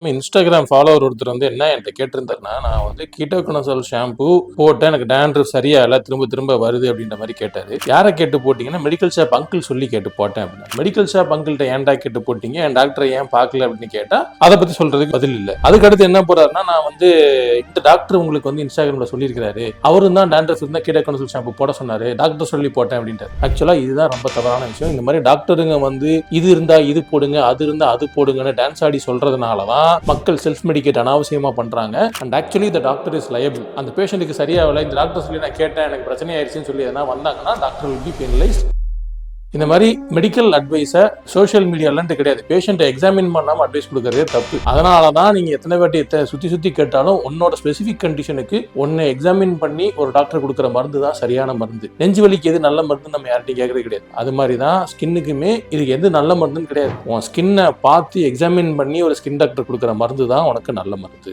Instagram follower ஒருத்தர் என்ன என்கிட்ட கேட்டிருந்தாருன்னா, நான் கீட்டோகோனசோல் ஷாம்பு போட்டேன், எனக்கு டேண்ட்ரஃப் சரியா இல்ல, திரும்ப திரும்ப வருது அப்படின்ற மாதிரி கேட்டாரு. யாரை கேட்டு போட்டீங்கன்னா, மெடிக்கல் ஷாப் அங்கிள் சொல்லி கேட்டு போட்டேன் அப்படின்னா. மெடிக்கல் ஷாப் அங்கிள்கிட்ட ஏன்டா கேட்டு போட்டீங்க, என் டாக்டரை ஏன் பார்க்கல அப்படின்னு கேட்டா, அதை பத்தி சொல்றதுக்கு பதில் இல்லை. அதுக்கடுத்து என்ன போறாருன்னா, நான் இந்த டாக்டர் உங்களுக்கு இன்ஸ்டாகிராம்ல சொல்லியிருக்காரு, அவரும் தான் டேண்ட்ரஃப் இருந்தா கீட்டோகோனசோல் ஷாம்பு போட சொன்னாரு, டாக்டர் சொல்லி போட்டேன் அப்படின்ட்டு. ஆக்சுவலா இதுதான் ரொம்ப தவறான விஷயம். இந்த மாதிரி டாக்டருங்க இது இருந்தா இது போடுங்க, அது இருந்தா அது போடுங்கன்னு டான்ஸ் ஆடி சொல்றதுனாலதான் மக்கள் செல்ஃப் மெடிகேட் அனாவசியமா பண்றாங்க. And actually the doctor is liable. அந்த பேஷண்ட்டுக்கு சரியாகல, இந்த டாக்டர் சொல்லி நான் கேட்டேன், எனக்கு பிரச்சனை ஆயிடுச்சுன்னு சொல்லி எதனா வந்தாங்கன்னா டாக்டர் வில் பி பெனலைஸ்ட். இந்த மாதிரி மெடிக்கல் அட்வைஸை சோஷியல் மீடியாலன்ட்டு கிடையாது, பேஷண்ட்டை எக்ஸாமின் பண்ணாமல் அட்வைஸ் கொடுக்கறதே தப்பு. அதனால தான் நீங்கள் எத்தனை வாட்டி சுற்றி கேட்டாலும் உன்னோட ஸ்பெசிஃபிக் கண்டிஷனுக்கு ஒன்று எக்ஸாமின் பண்ணி ஒரு டாக்டர் கொடுக்குற மருந்து தான் சரியான மருந்து. நெஞ்சு வலிக்கு எது நல்ல மருந்து நம்ம யார்ட்டையும் கேட்கறது கிடையாது. அது மாதிரி தான் ஸ்கின்னுக்குமே இதுக்கு எது நல்ல மருந்துன்னு கிடையாது. உன் ஸ்கின்னை பார்த்து எக்ஸாமின் பண்ணி ஒரு ஸ்கின் டாக்டர் கொடுக்குற மருந்து தான் உனக்கு நல்ல மருந்து.